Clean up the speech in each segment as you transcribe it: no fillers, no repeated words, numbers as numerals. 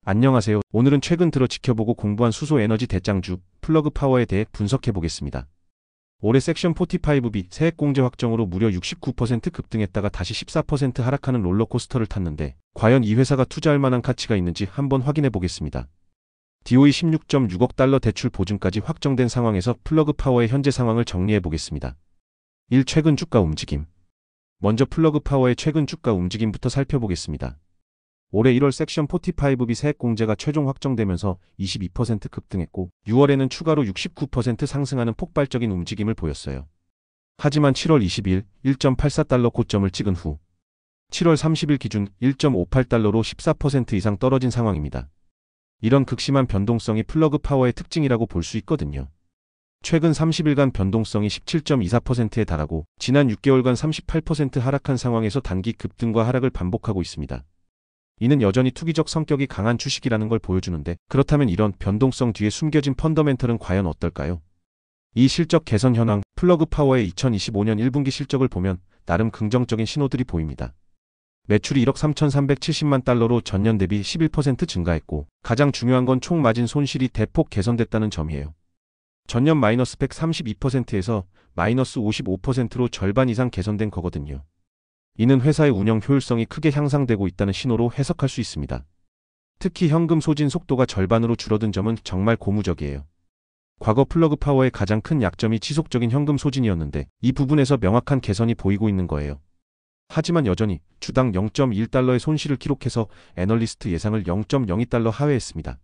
안녕하세요. 오늘은 최근 들어 지켜보고 공부한 수소 에너지 대장주 플러그 파워에 대해 분석해 보겠습니다. 올해 섹션 45B 세액 공제 확정으로 무려 69% 급등했다가 다시 14% 하락하는 롤러코스터를 탔는데 과연 이 회사가 투자할 만한 가치가 있는지 한번 확인해 보겠습니다. DOE 16.6억 달러 대출 보증까지 확정된 상황에서 플러그 파워의 현재 상황을 정리해 보겠습니다. 1. 최근 주가 움직임. 먼저 플러그 파워의 최근 주가 움직임부터 살펴보겠습니다. 올해 1월 섹션 45B 세액 공제가 최종 확정되면서 22% 급등했고 6월에는 추가로 69% 상승하는 폭발적인 움직임을 보였어요. 하지만 7월 20일 1.84달러 고점을 찍은 후 7월 30일 기준 1.58달러로 14% 이상 떨어진 상황입니다. 이런 극심한 변동성이 플러그 파워의 특징이라고 볼 수 있거든요. 최근 30일간 변동성이 17.24%에 달하고 지난 6개월간 38% 하락한 상황에서 단기 급등과 하락을 반복하고 있습니다. 이는 여전히 투기적 성격이 강한 주식이라는 걸 보여주는데 그렇다면 이런 변동성 뒤에 숨겨진 펀더멘털은 과연 어떨까요? 이 실적 개선 현황, 플러그 파워의 2025년 1분기 실적을 보면 나름 긍정적인 신호들이 보입니다. 매출이 1억 3,370만 달러로 전년 대비 11% 증가했고 가장 중요한 건 총 마진 손실이 대폭 개선됐다는 점이에요. 전년 마이너스 132%에서 마이너스 55%로 절반 이상 개선된 거거든요. 이는 회사의 운영 효율성이 크게 향상되고 있다는 신호로 해석할 수 있습니다. 특히 현금 소진 속도가 절반으로 줄어든 점은 정말 고무적이에요. 과거 플러그 파워의 가장 큰 약점이 지속적인 현금 소진이었는데 이 부분에서 명확한 개선이 보이고 있는 거예요. 하지만 여전히 주당 0.1달러의 손실을 기록해서 애널리스트 예상을 0.02달러 하회했습니다.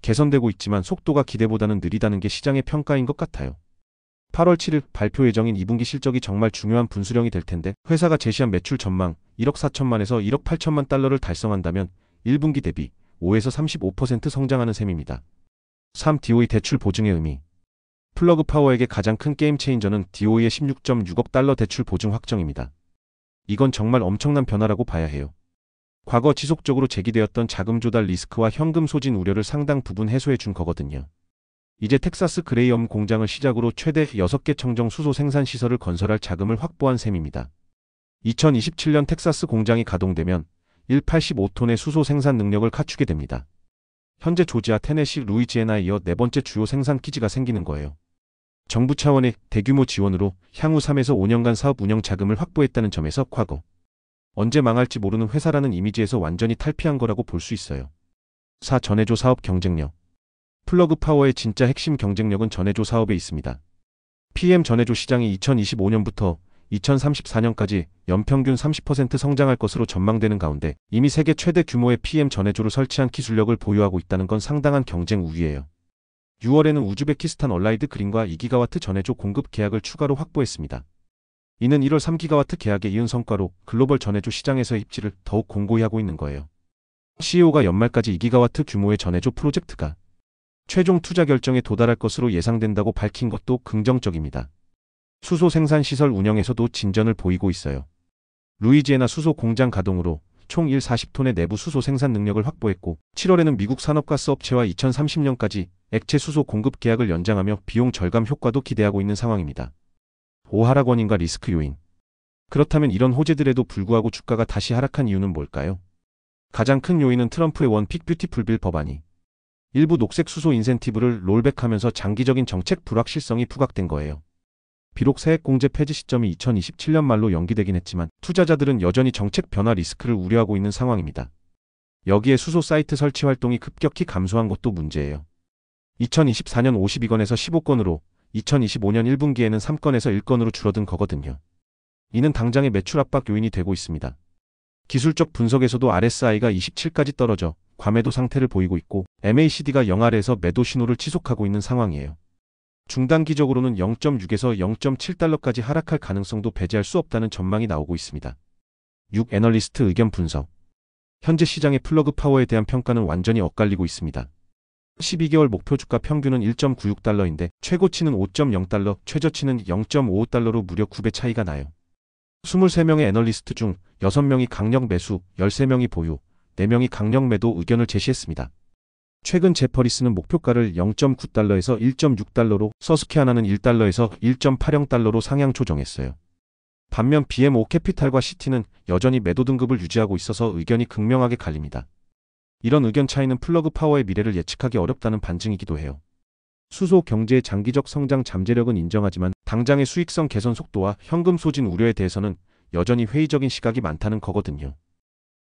개선되고 있지만 속도가 기대보다는 느리다는 게 시장의 평가인 것 같아요. 8월 7일 발표 예정인 2분기 실적이 정말 중요한 분수령이 될 텐데 회사가 제시한 매출 전망 1억 4천만에서 1억 8천만 달러를 달성한다면 1분기 대비 5에서 35% 성장하는 셈입니다. 3. DOE 대출 보증의 의미. 플러그 파워에게 가장 큰 게임 체인저는 DOE의 16.6억 달러 대출 보증 확정입니다. 이건 정말 엄청난 변화라고 봐야 해요. 과거 지속적으로 제기되었던 자금 조달 리스크와 현금 소진 우려를 상당 부분 해소해 준 거거든요. 이제 텍사스 그레이엄 공장을 시작으로 최대 6개 청정 수소 생산 시설을 건설할 자금을 확보한 셈입니다. 2027년 텍사스 공장이 가동되면 185톤의 수소 생산 능력을 갖추게 됩니다. 현재 조지아, 테네시, 루이지애나에 이어 네 번째 주요 생산 기지가 생기는 거예요. 정부 차원의 대규모 지원으로 향후 3에서 5년간 사업 운영 자금을 확보했다는 점에서 과거 언제 망할지 모르는 회사라는 이미지에서 완전히 탈피한 거라고 볼 수 있어요. 4. 전해조 사업 경쟁력. 플러그 파워의 진짜 핵심 경쟁력은 전해조 사업에 있습니다. PM 전해조 시장이 2025년부터 2034년까지 연평균 30% 성장할 것으로 전망되는 가운데 이미 세계 최대 규모의 PM 전해조를 설치한 기술력을 보유하고 있다는 건 상당한 경쟁 우위예요. 6월에는 우즈베키스탄 얼라이드 그린과 2기가와트 전해조 공급 계약을 추가로 확보했습니다. 이는 1월 3기가와트 계약에 이은 성과로 글로벌 전해조 시장에서의 입지를 더욱 공고히 하고 있는 거예요. CEO가 연말까지 2기가와트 규모의 전해조 프로젝트가 최종 투자 결정에 도달할 것으로 예상된다고 밝힌 것도 긍정적입니다. 수소 생산 시설 운영에서도 진전을 보이고 있어요. 루이지애나 수소 공장 가동으로 총 140톤의 내부 수소 생산 능력을 확보했고 7월에는 미국 산업가스 업체와 2030년까지 액체 수소 공급 계약을 연장하며 비용 절감 효과도 기대하고 있는 상황입니다. 5. 하락 원인과 리스크 요인. 그렇다면 이런 호재들에도 불구하고 주가가 다시 하락한 이유는 뭘까요? 가장 큰 요인은 트럼프의 원 빅 뷰티풀 빌 법안이 일부 녹색 수소 인센티브를 롤백하면서 장기적인 정책 불확실성이 부각된 거예요. 비록 세액 공제 폐지 시점이 2027년 말로 연기되긴 했지만 투자자들은 여전히 정책 변화 리스크를 우려하고 있는 상황입니다. 여기에 수소 사이트 설치 활동이 급격히 감소한 것도 문제예요. 2024년 52건에서 15건으로 2025년 1분기에는 3건에서 1건으로 줄어든 거거든요. 이는 당장의 매출 압박 요인이 되고 있습니다. 기술적 분석에서도 RSI가 27까지 떨어져 과매도 상태를 보이고 있고 MACD가 0 아래에서 매도 신호를 지속하고 있는 상황이에요. 중단기적으로는 0.6에서 0.7달러까지 하락할 가능성도 배제할 수 없다는 전망이 나오고 있습니다. 6. 애널리스트 의견 분석. 현재 시장의 플러그 파워에 대한 평가는 완전히 엇갈리고 있습니다. 12개월 목표 주가 평균은 1.96달러인데 최고치는 5.0달러, 최저치는 0.55달러로 무려 9배 차이가 나요. 23명의 애널리스트 중 6명이 강력 매수, 13명이 보유, 4명이 강력 매도 의견을 제시했습니다. 최근 제퍼리스는 목표가를 0.9달러에서 1.6달러로, 서스케하나는 1달러에서 1.80달러로 상향 조정했어요. 반면 BMO 캐피탈과 시티는 여전히 매도 등급을 유지하고 있어서 의견이 극명하게 갈립니다. 이런 의견 차이는 플러그 파워의 미래를 예측하기 어렵다는 반증이기도 해요. 수소 경제의 장기적 성장 잠재력은 인정하지만 당장의 수익성 개선 속도와 현금 소진 우려에 대해서는 여전히 회의적인 시각이 많다는 거거든요.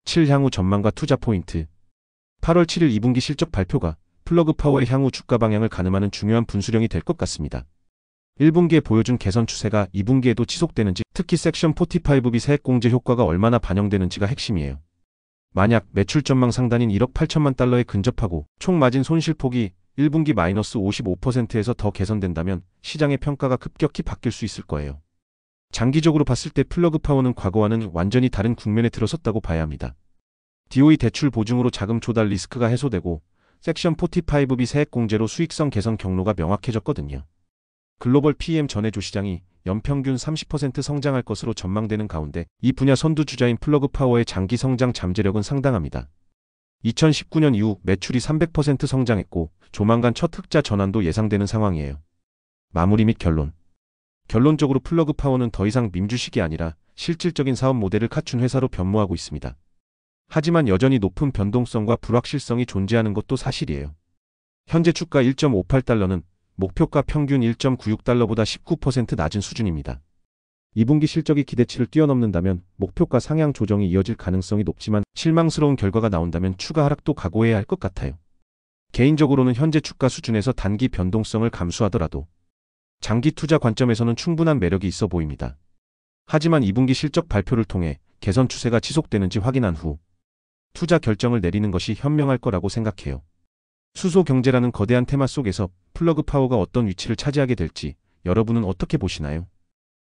7. 향후 전망과 투자 포인트. 8월 7일 2분기 실적 발표가 플러그 파워의 향후 주가 방향을 가늠하는 중요한 분수령이 될 것 같습니다. 1분기에 보여준 개선 추세가 2분기에도 지속되는지, 특히 섹션 45B 세액공제 효과가 얼마나 반영되는지가 핵심이에요. 만약 매출 전망 상단인 1억 8천만 달러에 근접하고 총 마진 손실폭이 1분기 마이너스 55%에서 더 개선된다면 시장의 평가가 급격히 바뀔 수 있을 거예요. 장기적으로 봤을 때 플러그 파워는 과거와는 완전히 다른 국면에 들어섰다고 봐야 합니다. DOE 대출 보증으로 자금 조달 리스크가 해소되고 섹션 45B 세액공제로 수익성 개선 경로가 명확해졌거든요. 글로벌 PEM 전해조 시장이 연평균 30% 성장할 것으로 전망되는 가운데 이 분야 선두주자인 플러그 파워의 장기 성장 잠재력은 상당합니다. 2019년 이후 매출이 300% 성장했고 조만간 첫 흑자 전환도 예상되는 상황이에요. 마무리 및 결론. 결론적으로 플러그 파워는 더 이상 밈주식이 아니라 실질적인 사업 모델을 갖춘 회사로 변모하고 있습니다. 하지만 여전히 높은 변동성과 불확실성이 존재하는 것도 사실이에요. 현재 주가 1.58달러는 목표가 평균 1.96달러보다 19% 낮은 수준입니다. 2분기 실적이 기대치를 뛰어넘는다면 목표가 상향 조정이 이어질 가능성이 높지만 실망스러운 결과가 나온다면 추가 하락도 각오해야 할 것 같아요. 개인적으로는 현재 주가 수준에서 단기 변동성을 감수하더라도 장기 투자 관점에서는 충분한 매력이 있어 보입니다. 하지만 2분기 실적 발표를 통해 개선 추세가 지속되는지 확인한 후 투자 결정을 내리는 것이 현명할 거라고 생각해요. 수소 경제라는 거대한 테마 속에서 플러그 파워가 어떤 위치를 차지하게 될지 여러분은 어떻게 보시나요?